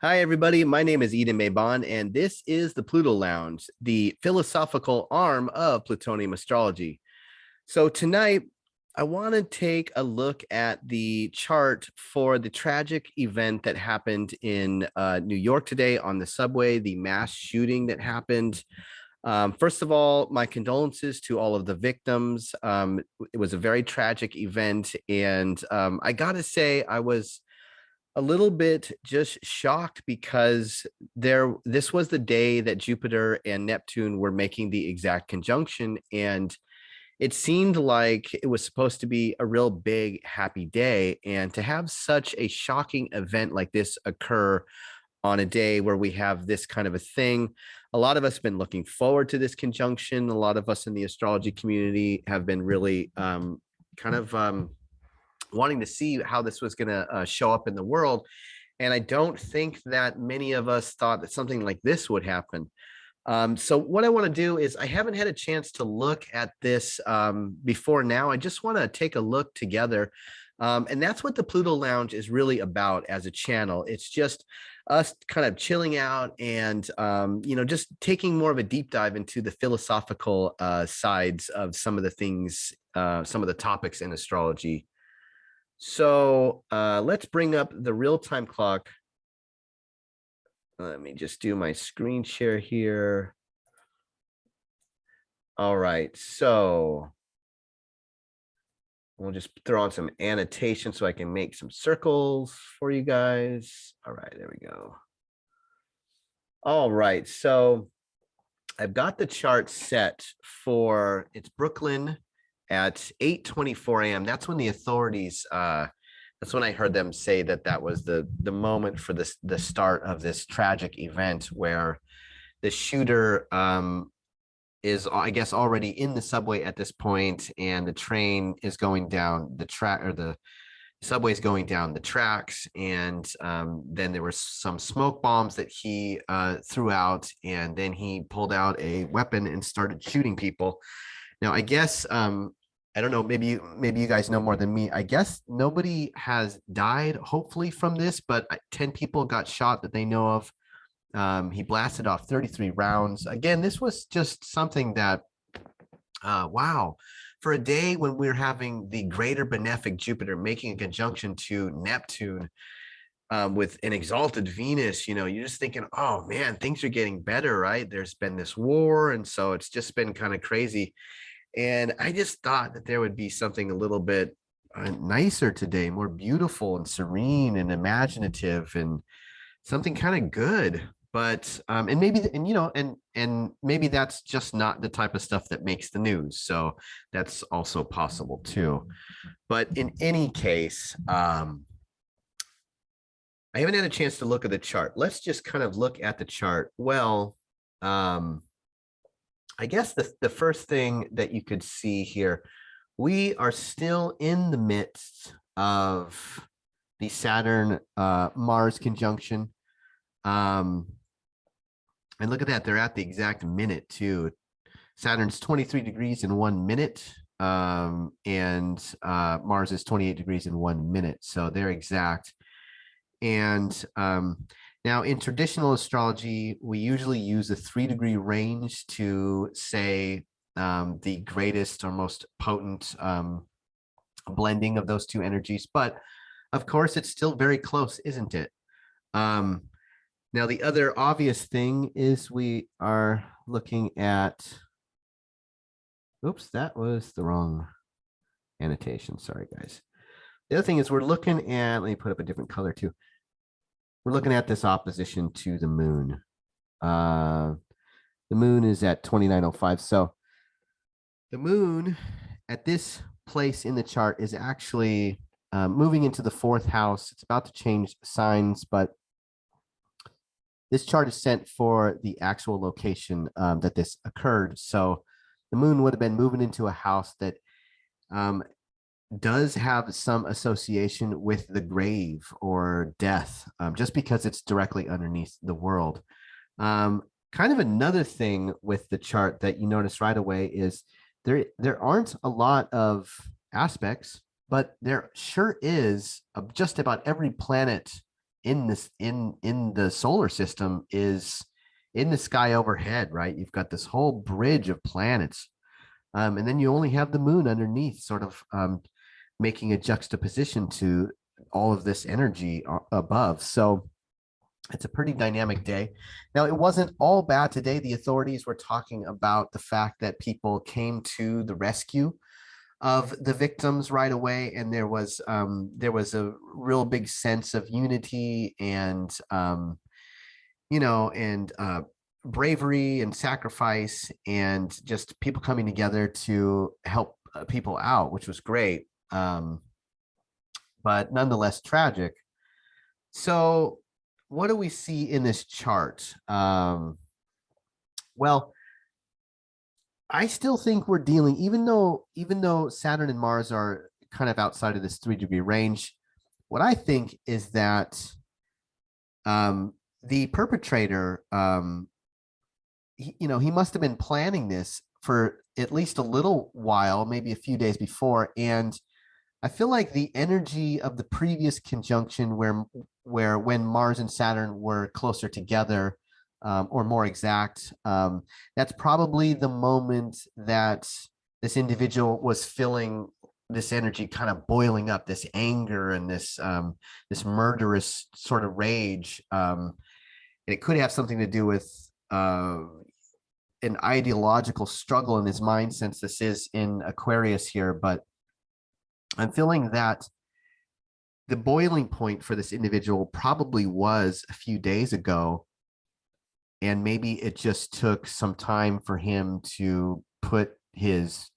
Hi, everybody. My name is Eden Maybon, and this is the Pluto Lounge, the philosophical arm of Plutonium astrology. So, tonight, I want to take a look at the chart for the tragic event that happened in New York today on the subway, the mass shooting that happened. First of all, my condolences to all of the victims. It was a very tragic event, and I got to say, I was a little bit just shocked because this was the day that Jupiter and Neptune were making the exact conjunction, and it seemed like it was supposed to be a real big happy day, and to have such a shocking event like this occur on a day where we have this kind of a thing. A lot of us have been looking forward to this conjunction. A lot of us in the astrology community have been really kind of wanting to see how this was going to show up in the world. And I don't think that many of us thought that something like this would happen. So what I want to do is I haven't had a chance to look at this before now. I just want to take a look together. And that's what the Pluto Lounge is really about as a channel. It's just us kind of chilling out and, just taking more of a deep dive into the philosophical sides of some of the things, some of the topics in astrology. So let's bring up the real-time clock. Let me just do my screen share here. All right, so we'll just throw on some annotation so I can make some circles for you guys. All right, there we go. All right, so I've got the chart set for, it's Brooklyn at 8:24 a.m. That's when the authorities, that's when I heard them say that was the moment for the start of this tragic event where the shooter is, I guess, already in the subway at this point, and the train is going down the track, or the subway's going down the tracks, and then there were some smoke bombs that he threw out, and then he pulled out a weapon and started shooting people. Now, I guess I don't know, maybe you guys know more than me. I guess nobody has died, hopefully, from this, but 10 people got shot that they know of. He blasted off 33 rounds. Again, this was just something that, wow, for a day when we're having the greater benefic Jupiter making a conjunction to Neptune, with an exalted Venus, you're just thinking, oh man, things are getting better, right? There's been this war, and so it's just been kind of crazy. And I just thought that there would be something a little bit nicer today, more beautiful and serene and imaginative, and something kind of good. But and maybe, and maybe that's just not the type of stuff that makes the news. So that's also possible too. But in any case, I haven't had a chance to look at the chart. Let's just kind of look at the chart. Well, I guess the first thing that you could see here, we are still in the midst of the Saturn Mars conjunction. And look at that, they're at the exact minute too. Saturn's 23 degrees in 1 minute, and Mars is 28 degrees in 1 minute. So they're exact. And now, in traditional astrology, we usually use a 3-degree range to say the greatest or most potent blending of those two energies. But of course, it's still very close, isn't it? Now, the other obvious thing is we are looking at, oops, that was the wrong annotation. Sorry, guys. The other thing is we're looking at, let me put up a different color too. We're looking at this opposition to the moon. The moon is at 2905. So the moon at this place in the chart is actually moving into the 4th house. It's about to change signs, but this chart is sent for the actual location that this occurred. So the moon would have been moving into a house that does have some association with the grave or death, just because it's directly underneath the world. Kind of another thing with the chart that you notice right away is there aren't a lot of aspects, but there sure is just about every planet in this in the solar system is in the sky overhead, right? You've got this whole bridge of planets, and then you only have the moon underneath, sort of making a juxtaposition to all of this energy above. So it's a pretty dynamic day. Now, it wasn't all bad today. The authorities were talking about the fact that people came to the rescue of the victims right away, and there was a real big sense of unity and bravery and sacrifice, and just people coming together to help people out, which was great, but nonetheless tragic. So, what do we see in this chart? Well, I still think we're dealing, even though Saturn and Mars are kind of outside of this 3-degree range. What I think is that the perpetrator, he must have been planning this for at least a little while, maybe a few days before, and I feel like the energy of the previous conjunction, where when Mars and Saturn were closer together, or more exact, that's probably the moment that this individual was feeling this energy kind of boiling up, this anger and this murderous sort of rage. And it could have something to do with an ideological struggle in his mind, since this is in Aquarius here, but I'm feeling that the boiling point for this individual probably was a few days ago, and maybe it just took some time for him to put his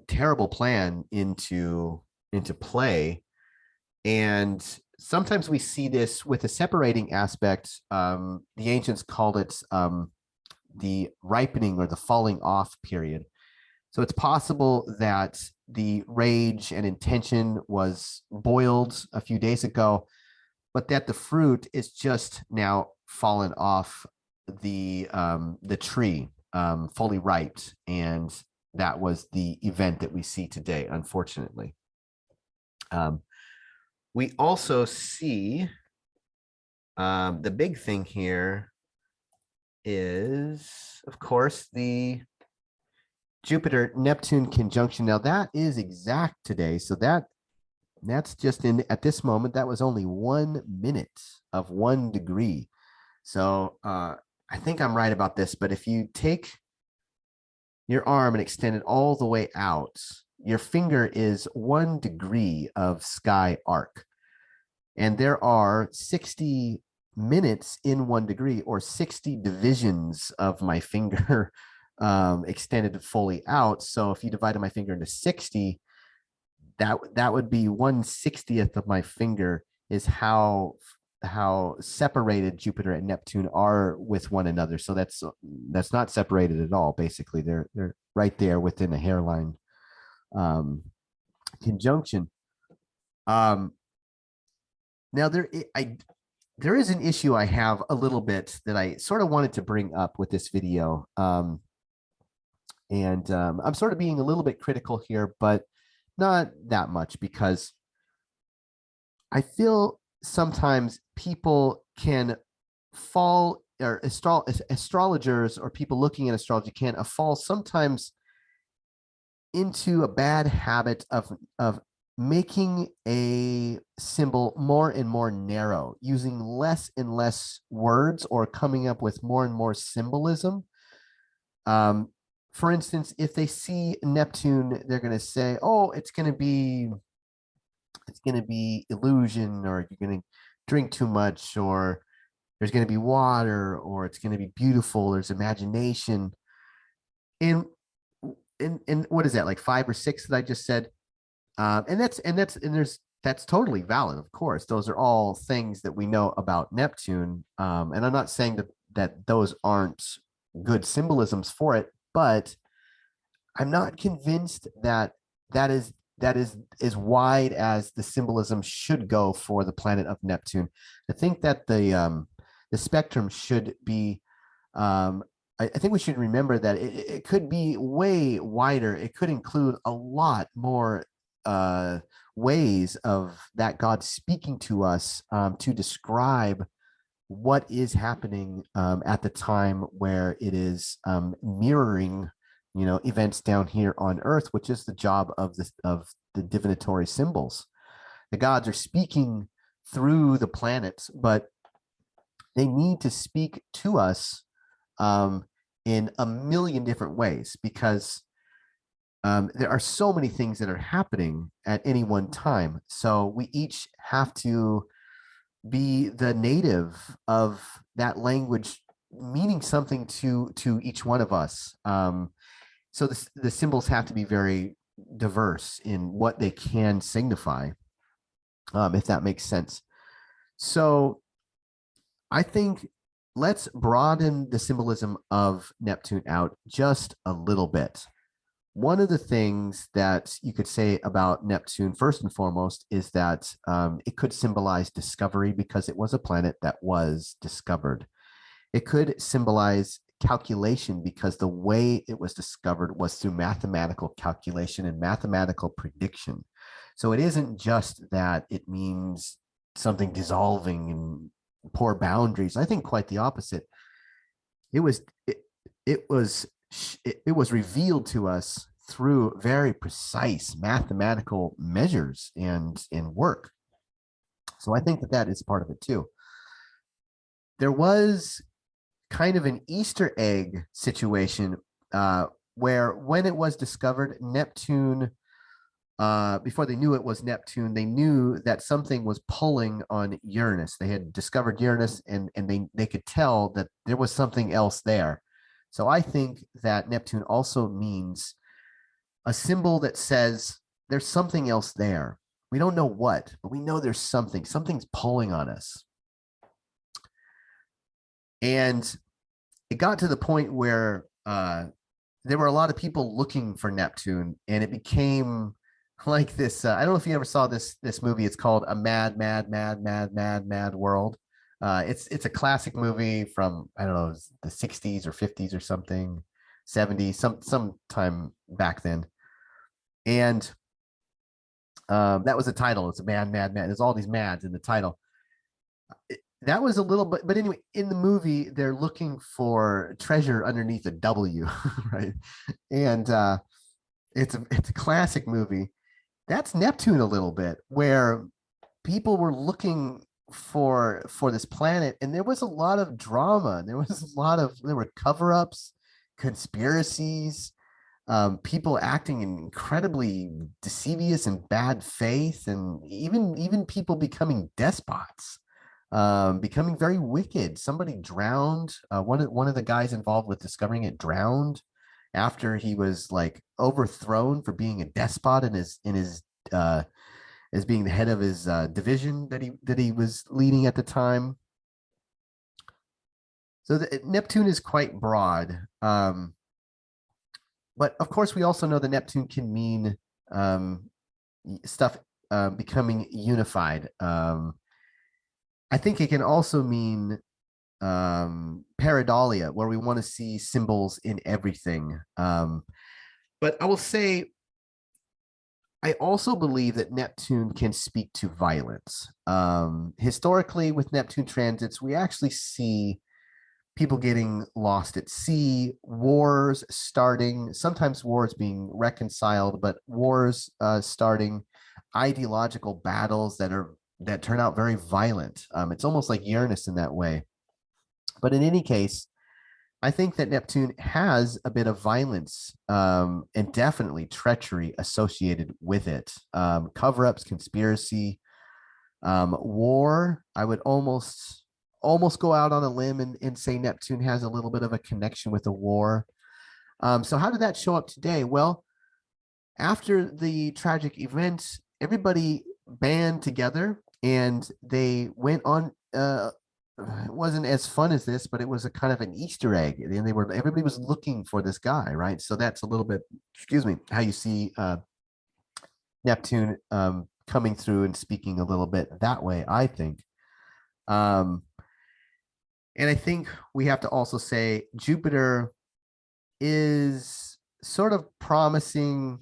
terrible plan into play. And sometimes we see this with a separating aspect. The ancients called it the ripening or the falling off period. So it's possible that the rage and intention was boiled a few days ago, but that the fruit is just now fallen off the tree, fully ripe, and that was the event that we see today, unfortunately. We also see the big thing here is, of course, the Jupiter Neptune conjunction. Now that is exact today, so that's just in at this moment. That was only 1 minute of 1 degree. So I think I'm right about this. But if you take your arm and extend it all the way out, your finger is 1 degree of sky arc, and there are 60 minutes in 1 degree, or 60 divisions of my finger extended fully out. So if you divided my finger into 60, that would be 1/60th of my finger is how separated Jupiter and Neptune are with one another. So that's not separated at all. Basically, they're right there within a hairline conjunction. Now there is an issue I have a little bit that I sort of wanted to bring up with this video. And I'm sort of being a little bit critical here, but not that much, because I feel sometimes people can fall, or astrologers or people looking at astrology can fall sometimes into a bad habit of making a symbol more and more narrow, using less and less words, or coming up with more and more symbolism. For instance, if they see Neptune, they're going to say, "Oh, it's going to be illusion," or "You're going to drink too much," or "There's going to be water," or "It's going to be beautiful." There's imagination. And what is that, like 5 or 6 that I just said? And that's totally valid. Of course, those are all things that we know about Neptune. And I'm not saying that those aren't good symbolisms for it, but I'm not convinced that is as wide as the symbolism should go for the planet of Neptune. I think that the spectrum should be. I think we should remember that it could be way wider. It could include a lot more ways of that God speaking to us to describe what is happening at the time where it is mirroring, events down here on Earth, which is the job of the divinatory symbols. The gods are speaking through the planets, but they need to speak to us um, in a million different ways because there are so many things that are happening at any one time. So we each have to be the native of that language, meaning something to each one of us. So the symbols have to be very diverse in what they can signify, if that makes sense. So I think let's broaden the symbolism of Neptune out just a little bit. One of the things that you could say about Neptune, first and foremost, is that it could symbolize discovery because it was a planet that was discovered. It could symbolize calculation because the way it was discovered was through mathematical calculation and mathematical prediction. So it isn't just that it means something dissolving and poor boundaries. I think quite the opposite. It was it, it was it was revealed to us through very precise mathematical measures and work. So I think that that is part of it too. There was kind of an Easter egg situation where when it was discovered, Neptune, before they knew it was Neptune, they knew that something was pulling on Uranus. They had discovered Uranus and they could tell that there was something else there. So I think that Neptune also means a symbol that says there's something else there. We don't know what, but we know there's something. Something's pulling on us. And it got to the point where there were a lot of people looking for Neptune, and it became like this. I don't know if you ever saw this movie. It's called A Mad, Mad, Mad, Mad, Mad, Mad World. It's a classic movie from I don't know the 60s or 50s or something, 70s, sometime back then. And that was the title. It's a mad, mad, mad. There's all these mads in the title. That was a little bit, but anyway, in the movie, they're looking for treasure underneath a W, right? And it's a classic movie. That's Neptune a little bit, where people were looking for this planet, and there was a lot of drama. There were cover-ups, conspiracies, people acting in incredibly deceivious and bad faith, and even people becoming despots, becoming very wicked. Somebody drowned. One of the guys involved with discovering it drowned after he was like overthrown for being a despot in his as being the head of his division that he was leading at the time. So Neptune is quite broad. But of course, we also know that Neptune can mean stuff becoming unified. I think it can also mean pareidolia, where we want to see symbols in everything. But I will say, I also believe that Neptune can speak to violence. Historically, with Neptune transits, we actually see people getting lost at sea, wars starting, sometimes wars being reconciled, but wars starting, ideological battles that turn out very violent. It's almost like Uranus in that way. But in any case, I think that Neptune has a bit of violence and definitely treachery associated with it. Cover-ups, conspiracy, war. I would almost go out on a limb and say Neptune has a little bit of a connection with a war. So how did that show up today? Well, after the tragic event, everybody band together and they went on. It wasn't as fun as this, but it was a kind of an Easter egg, and everybody was looking for this guy, right? So that's a little bit, excuse me, how you see Neptune coming through and speaking a little bit that way, I think. And I think we have to also say Jupiter is sort of promising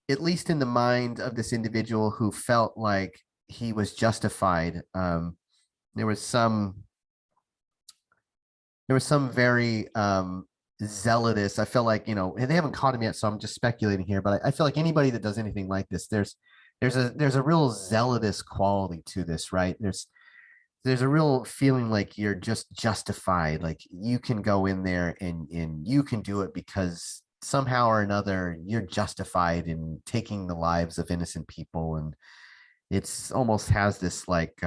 at least in the mind of this individual who felt like he was justified. There was some very zealotous. I feel like, they haven't caught him yet, so I'm just speculating here. But I feel like anybody that does anything like this, there's a real zealotous quality to this, right? There's a real feeling like you're just justified, like you can go in there and you can do it because somehow or another you're justified in taking the lives of innocent people, and it's almost has this like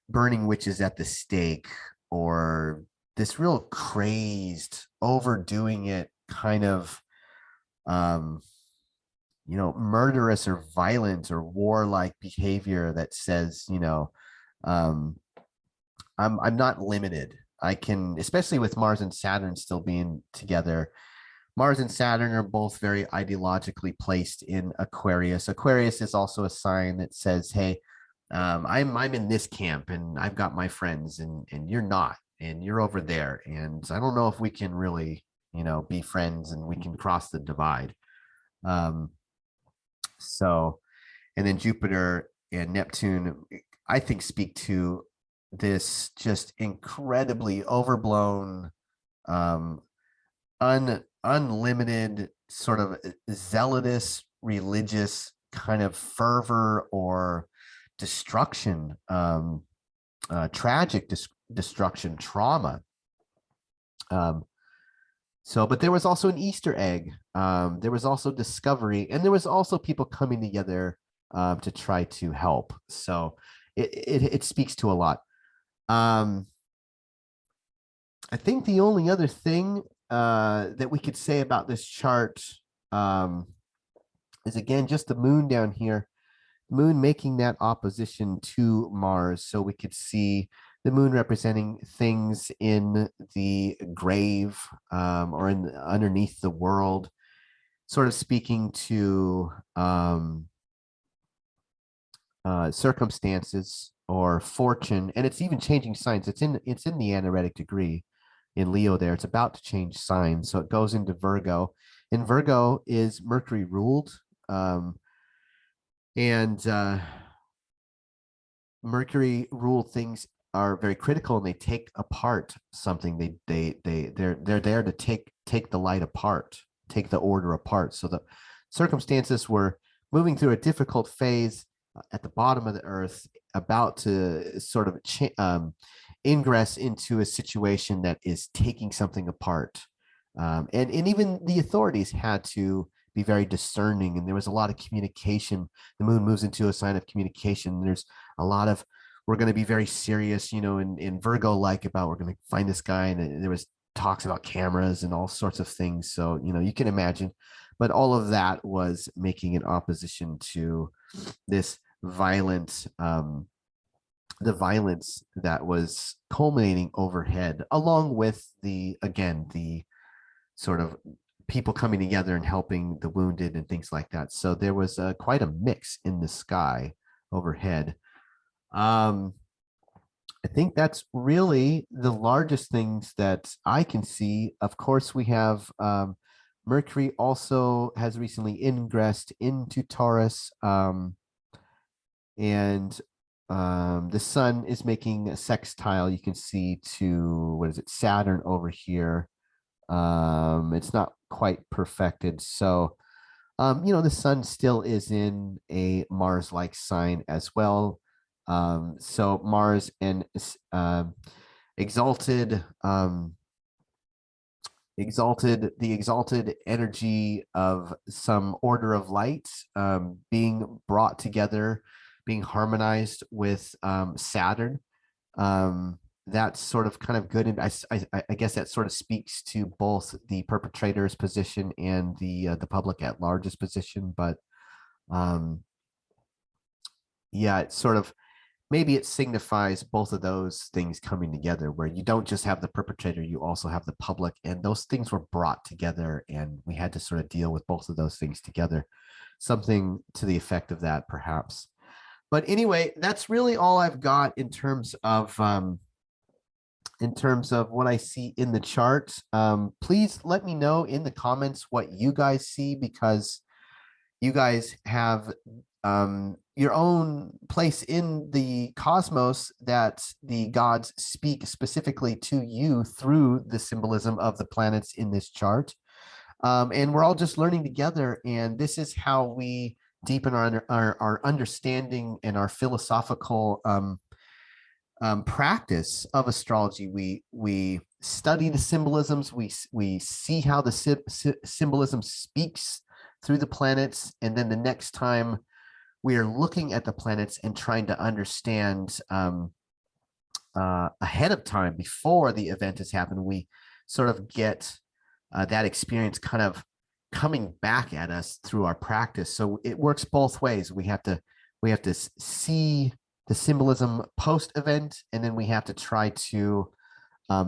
burning witches at the stake, or this real crazed overdoing it kind of um murderous or violent or warlike behavior that says, um I'm not limited. I can, especially with Mars and Saturn still being together. Mars and Saturn are both very ideologically placed in Aquarius. Aquarius is also a sign that says, "Hey, I'm in this camp, and I've got my friends, and you're not, and you're over there, and I don't know if we can really, be friends, and we can cross the divide." Um, so, and then Jupiter and Neptune, I think, speak to this just incredibly overblown, um, unlimited sort of zealotous religious kind of fervor or destruction, tragic destruction, trauma. Um, but there was also an Easter egg. There was also discovery, and there was also people coming together to try to help. So it speaks to a lot. Um, I think the only other thing that we could say about this chart um, is again just the moon down here. Moon making that opposition to Mars, so we could see the moon representing things in the grave, or in underneath the world, sort of speaking to circumstances or fortune, and it's even changing signs. It's in the anaretic degree in Leo there. It's about to change signs, so it goes into Virgo, and Virgo is Mercury ruled, and Mercury ruled things are very critical, and they take apart something. They're there to take the light apart, take the order apart. So the circumstances were moving through a difficult phase at the bottom of the earth, about to sort of ingress into a situation that is taking something apart. And even the authorities had to be very discerning, and there was a lot of communication. The moon moves into a sign of communication. There's a lot of, we're going to be very serious, in Virgo, like, about we're going to find this guy, and there was talks about cameras and all sorts of things. So you can imagine, but all of that was making an opposition to this violent, the violence that was culminating overhead, along with the sort of people coming together and helping the wounded and things like that. So there was quite a mix in the sky overhead. I think that's really the largest things that I can see. Of course, we have Mercury also has recently ingressed into Taurus, and the sun is making a sextile. You can see to, what is it, Saturn over here. It's not quite perfected. So, the sun still is in a Mars-like sign as well. So Mars and exalted, the exalted energy of some order of light, being brought together, being harmonized with Saturn. That's sort of kind of good, and I guess that sort of speaks to both the perpetrator's position and the public at large's position. But yeah, it's sort of, maybe it signifies both of those things coming together, where you don't just have the perpetrator, you also have the public, and those things were brought together, and we had to sort of deal with both of those things together. Something to the effect of that, perhaps. But anyway, that's really all I've got in terms of what I see in the chart. Please let me know in the comments what you guys see, because you guys have your own place in the cosmos that the gods speak specifically to you through the symbolism of the planets in this chart. And we're all just learning together. And this is how we deepen our understanding and our philosophical practice of astrology. We study the symbolisms. We see how the symbolism speaks through the planets, and then the next time we are looking at the planets and trying to understand ahead of time before the event has happened, we sort of get that experience kind of coming back at us through our practice. So it works both ways. We have to see the symbolism post event, and then we have to try to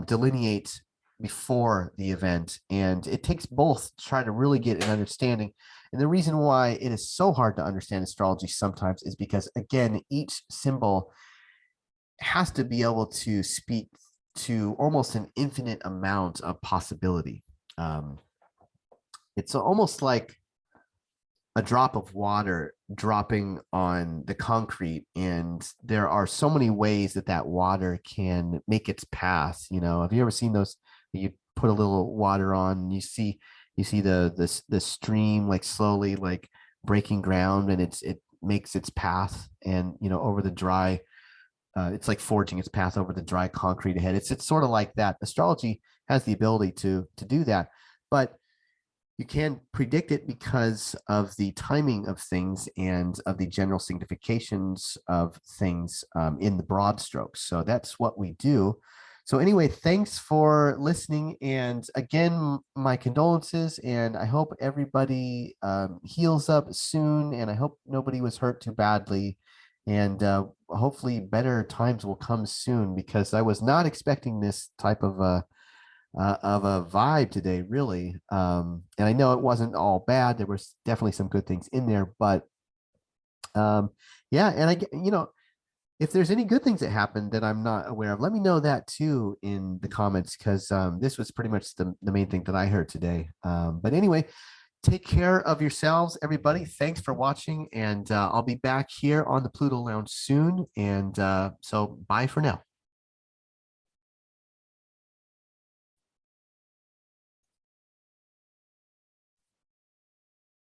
delineate before the event. And it takes both to try to really get an understanding. And the reason why it is so hard to understand astrology sometimes is because, again, each symbol has to be able to speak to almost an infinite amount of possibility. It's almost like a drop of water dropping on the concrete, and there are so many ways that that water can make its path. Have you ever seen those? You put a little water on, and you see the stream like slowly like breaking ground, and it makes its path, and over the dry. It's like forging its path over the dry concrete ahead. It's sort of like that. Astrology has the ability to do that, but you can predict it because of the timing of things and of the general significations of things in the broad strokes. So that's what we do. So anyway, thanks for listening. And again, my condolences. And I hope everybody heals up soon. And I hope nobody was hurt too badly. And hopefully better times will come soon, because I was not expecting this type of a vibe today, really. And I know it wasn't all bad. There was definitely some good things in there, but yeah. And if there's any good things that happened that I'm not aware of, let me know that too in the comments, because this was pretty much the main thing that I heard today. But anyway, take care of yourselves, everybody. Thanks for watching, and I'll be back here on the Pluto Lounge soon. And so bye for now.